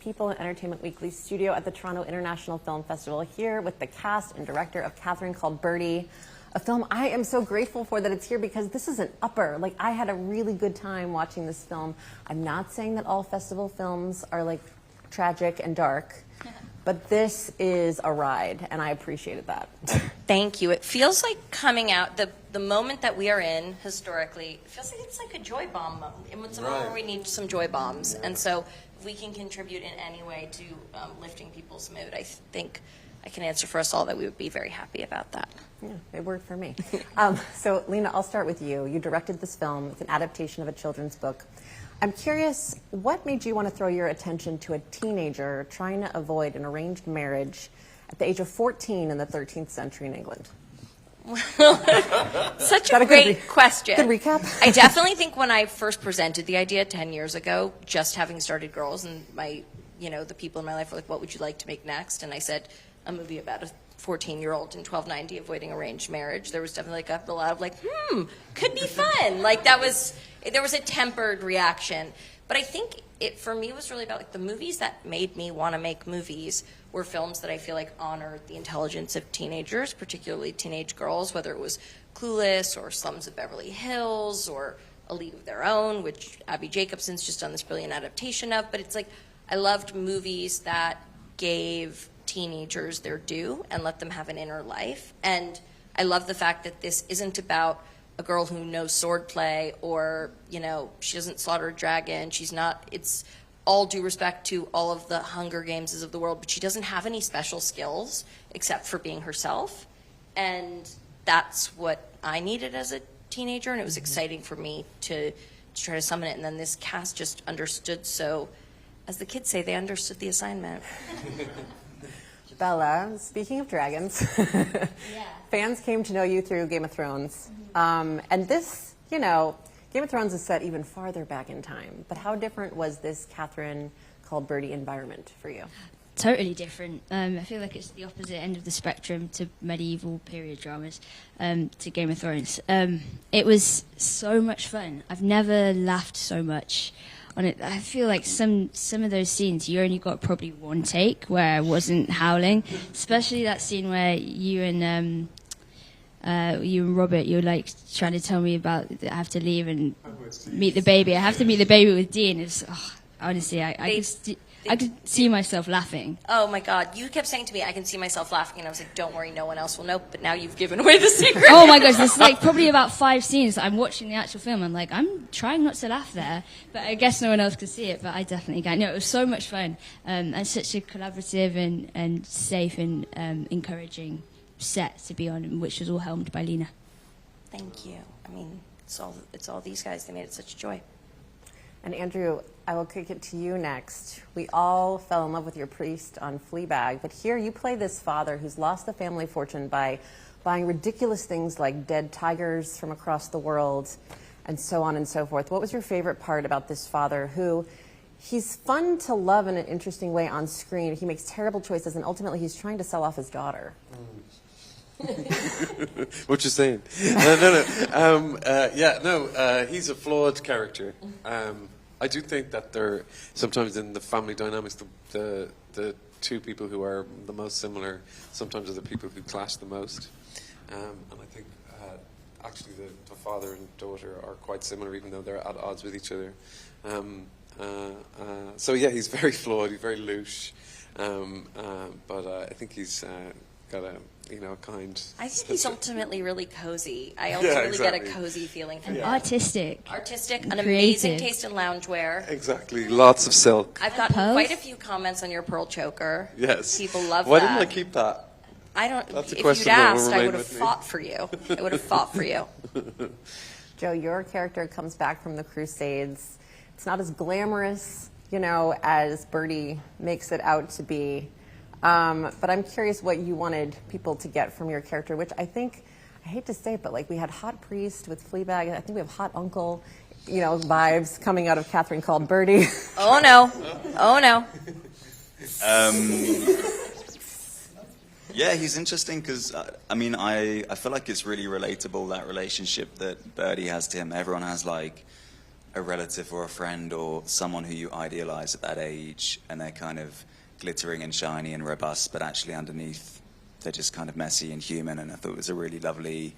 People in Entertainment Weekly studio at the Toronto International Film Festival, here with the cast and director of Catherine called Birdie, a film I am so grateful for that it's here because this is an upper. Like, I had a really good time watching this film. I'm not saying that all festival films are like tragic and dark, but this is a ride, and I appreciated that. Thank you. It feels like coming out, the moment that we are in, historically, it feels like it's like a joy bomb moment. It's a moment where we need some joy bombs. Yeah. And so if we can contribute in any way to lifting people's mood, I think I can answer for us all that we would be very happy about that. Yeah, it worked for me. So, Lena, I'll start with you. You directed this film. It's an adaptation of a children's book. I'm curious, what made you want to throw your attention to a teenager trying to avoid an arranged marriage at the age of 14 in the 13th century in England? Such a great question. Good recap. I definitely think when I first presented the idea 10 years ago, just having started Girls, and the people in my life were like, what would you like to make next? And I said, a movie about a 14-year-old in 1290 avoiding arranged marriage. There was definitely a lot of could be fun. There was a tempered reaction. But I think it, for me, was really about the movies that made me want to make movies were films that I feel like honored the intelligence of teenagers, particularly teenage girls, whether it was Clueless or Slums of Beverly Hills or A League of Their Own, which Abby Jacobson's just done this brilliant adaptation of. But it's I loved movies that gave teenagers their due and let them have an inner life. And I love the fact that this isn't about a girl who knows swordplay or, she doesn't slaughter a dragon. It's all due respect to all of the Hunger Gameses of the world, but she doesn't have any special skills except for being herself. And that's what I needed as a teenager, and it was exciting for me to try to summon it. And then this cast just understood, so, as the kids say, they understood the assignment. Bella, speaking of dragons, fans came to know you through Game of Thrones. And this, Game of Thrones is set even farther back in time. But how different was this Catherine called Birdie environment for you? Totally different. I feel like it's the opposite end of the spectrum to medieval period dramas, to Game of Thrones. It was so much fun. I've never laughed so much on it. I feel like some of those scenes you only got probably one take where I wasn't howling, especially that scene where you and Robert, you're trying to tell me about I have to leave and meet the baby. I have to meet the baby with Dean. It's honestly, I could see myself laughing. Oh my God! You kept saying to me, "I can see myself laughing," and I was like, "Don't worry, no one else will know." But now you've given away the secret. Oh my gosh, there's probably about 5 scenes that I'm watching the actual film. I'm trying not to laugh there, but I guess no one else could see it. But I definitely can. No, it was so much fun, and such a collaborative and safe and encouraging set to be on, which was all helmed by Lena. Thank you. I mean, it's all these guys. They made it such a joy. And Andrew, I will kick it to you next. We all fell in love with your priest on Fleabag, but here you play this father who's lost the family fortune by buying ridiculous things like dead tigers from across the world and so on and so forth. What was your favorite part about this father who, he's fun to love in an interesting way on screen. He makes terrible choices, and ultimately he's trying to sell off his daughter. What you saying? He's a flawed character. I do think that they're sometimes in the family dynamics, the two people who are the most similar sometimes are the people who clash the most. And I think actually the father and daughter are quite similar, even though they're at odds with each other. So yeah, he's very flawed. He's very louche, but I think he's got a kind. I think he's ultimately really cozy. I ultimately get a cozy feeling from him. Artistic, an creative. Amazing taste in loungewear. Exactly, lots of silk. I've gotten quite a few comments on your pearl choker. Yes, people love Why that. Why didn't I keep that? I don't. That's a if question you'd that will asked, I remain would have with me. fought for you. I would have fought for you. Joe, your character comes back from the Crusades. It's not as glamorous, as Birdie makes it out to be. But I'm curious what you wanted people to get from your character, which I think, I hate to say it, but we had hot priest with Fleabag. I think we have hot uncle, vibes coming out of Catherine called Birdie. Oh no. Oh no. Yeah, he's interesting because, I feel like it's really relatable, that relationship that Birdie has to him. Everyone has, a a relative or a friend or someone who you idealize at that age, and they're kind of glittering and shiny and robust, but actually underneath they're just kind of messy and human. And I thought it was a really lovely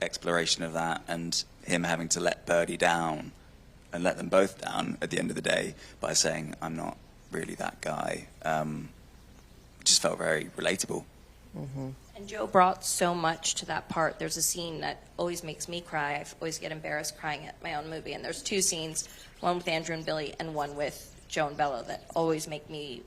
exploration of that, and him having to let Birdie down and let them both down at the end of the day by saying, I'm not really that guy, just felt very relatable. Mm-hmm. And Joe brought so much to that part. There's a scene that always makes me cry. I always get embarrassed crying at my own movie. And there's two scenes, one with Andrew and Billy and one with Joe and Bella, that always make me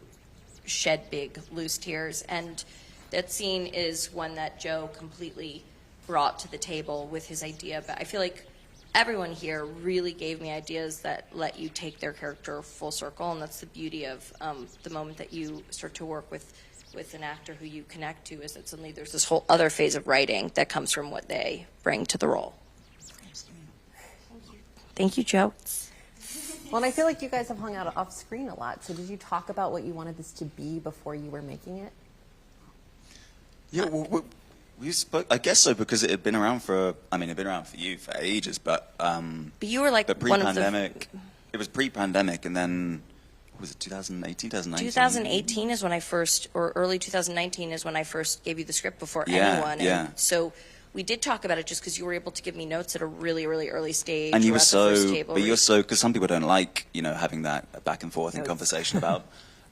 shed big, loose tears. And that scene is one that Joe completely brought to the table with his idea. But I feel like everyone here really gave me ideas that let you take their character full circle. And that's the beauty of the moment that you start to work with an actor who you connect to, is that suddenly there's this whole other phase of writing that comes from what they bring to the role. Thank you, Joe. Well, and I feel like you guys have hung out off screen a lot. So did you talk about what you wanted this to be before you were making it? Yeah, well, we spoke, I guess so, because it had been around for, I mean, it had been around for you for ages, but you were like one of the... pre-pandemic, it was pre-pandemic, and then, was it 2018, 2019? 2018 is when I first, or early 2019 is when I first gave you the script before anyone. Yeah. And so we did talk about it just because you were able to give me notes at a really, really early stage. And you were at the first so, table but you're so, because some people don't like, you know, having that back and forth in conversation about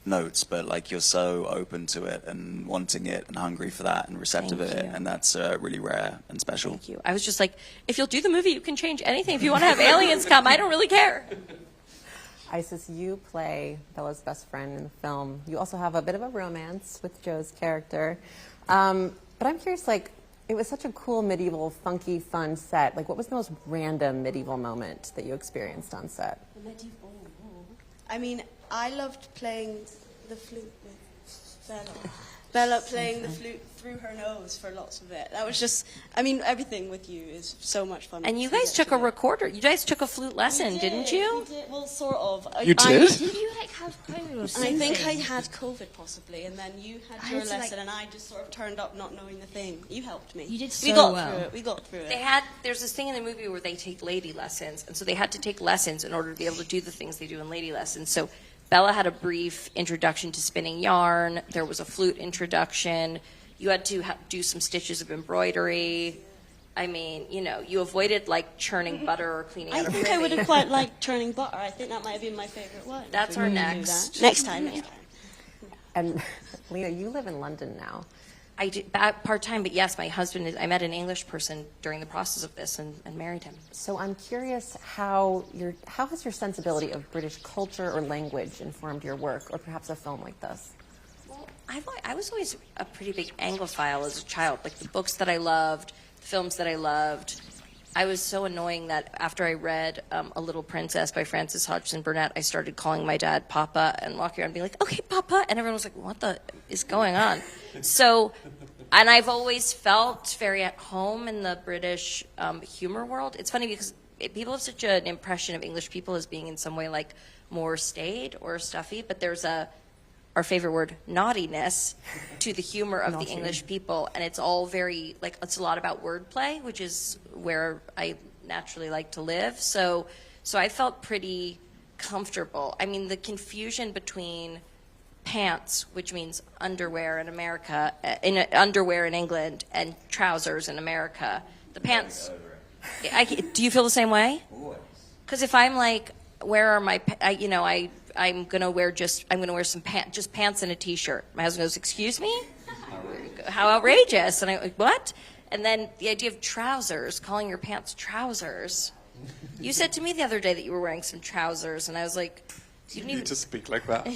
notes, but like you're so open to it and wanting it and hungry for that and receptive of it, and that's really rare and special. Thank you. I was just like, if you'll do the movie, you can change anything. If you want to have aliens come, I don't really care. Isis, you play Bella's best friend in the film. You also have a bit of a romance with Joe's character. But I'm curious, like, it was such a cool, medieval, funky, fun set. Like, what was the most random medieval moment that you experienced on set? I mean, I loved playing the flute with Bella. Bella playing the flute through her nose for lots of it. That was just, I mean, everything with you is so much fun. And you guys took a recorder. You guys took a flute lesson, didn't you? We did. Well, sort of. You did? Did you like have COVID or I something? think I had COVID possibly, and then you had your had to, like- lesson, and I just sort of turned up not knowing the thing. You helped me. You did We so got well. through it. We got through it. There's this thing in the movie where they take lady lessons, and so they had to take lessons in order to be able to do the things they do in lady lessons. So Bella had a brief introduction to spinning yarn. There was a flute introduction. You had to do some stitches of embroidery. I mean, you know, you avoided like churning butter or cleaning I out a think I would privy. have quite liked churning butter. I think that might have been my favorite one. That's if we our could do next. that. Next time. And Lena, you live in London now. I do part-time, but yes, my husband I met an English person during the process of this and married him. So I'm curious how has your sensibility of British culture or language informed your work, or perhaps a film like this? Well, I was always a pretty big Anglophile as a child. Like the books that I loved, the films that I loved. I was so annoying that after I read A Little Princess by Frances Hodgson Burnett, I started calling my dad Papa and walking around being like, okay, Papa. And everyone was like, what the is going on? So, and I've always felt very at home in the British humor world. It's funny because people have such an impression of English people as being in some way like more staid or stuffy, but there's our favorite word, naughtiness, to the humor of the English people. And it's all very, like, it's a lot about wordplay, which is where I naturally like to live. So I felt pretty comfortable. I mean, the confusion between pants, which means underwear in America, underwear in England, and trousers in America. The pants. Do you feel the same way? Because if I'm like, where are my, I'm gonna wear some just pants and a t-shirt. My husband goes, excuse me? How outrageous. And I like, what? And then the idea of trousers, calling your pants trousers. You said to me the other day that you were wearing some trousers, and I was like, you need to speak like that.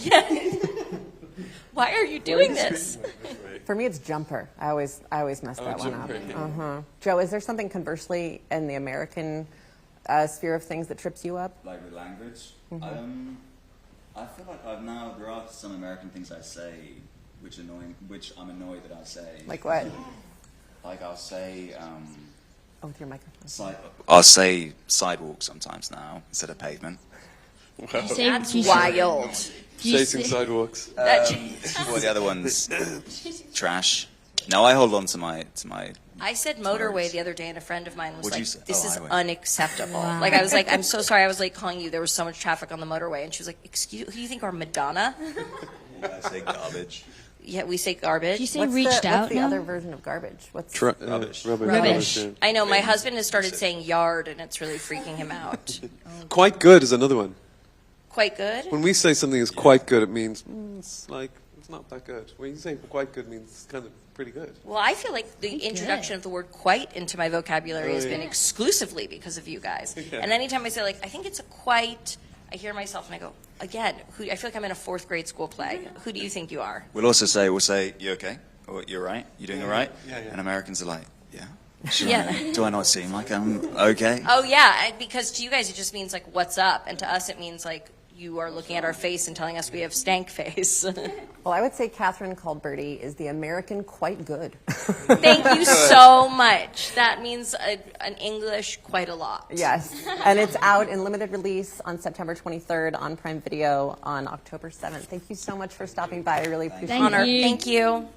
Why are you doing this? For me, it's jumper. I always mess that one up. Jumper. Joe, is there something conversely in the American sphere of things that trips you up? Like with language? I feel like there are some American things I say which I'm annoyed that I say. Like what? Like I'll say, With your microphone. I'll say sidewalk sometimes now instead of pavement. That's wild. Chasing sidewalks. What are the other ones? Trash. No, I hold on to my I said motorway the other day, and a friend of mine was What'd you like, say? this Oh, is highway. unacceptable. Like, I was like, I'm so sorry I was late calling you. There was so much traffic on the motorway. And she was like, excuse, who do you think are Madonna? I say garbage. Yeah, we say garbage. Do you say reached out What's the now? other version of garbage? What's Rubbish. Rubbish. Yeah. I know, my husband has started saying yard, and it's really freaking him out. Quite good is another one. Quite good? When we say something is quite good, it means it's like it's not that good. When you say quite good, it means it's kind of pretty good. Well, I feel like the introduction of the word quite into my vocabulary has been exclusively because of you guys. Yeah. And anytime I say, like, I think it's a quite, I hear myself and I go, again, I feel like I'm in a 4th grade school play. Who do you think you are? We'll say, you okay? Or you're right? You doing all right? Yeah. And Americans are like, yeah. Sure. Yeah. Do I not seem like I'm okay? Oh, yeah, because to you guys it just means, like, what's up? And to us it means, like, you are looking at our face and telling us we have stank face. Well, I would say Catherine called Birdie is the American quite good. Thank you so much. That means an English quite a lot. Yes. And it's out in limited release on September 23rd on Prime Video on October 7th. Thank you so much for stopping by. I really appreciate it. Thank Honor. you. Thank you.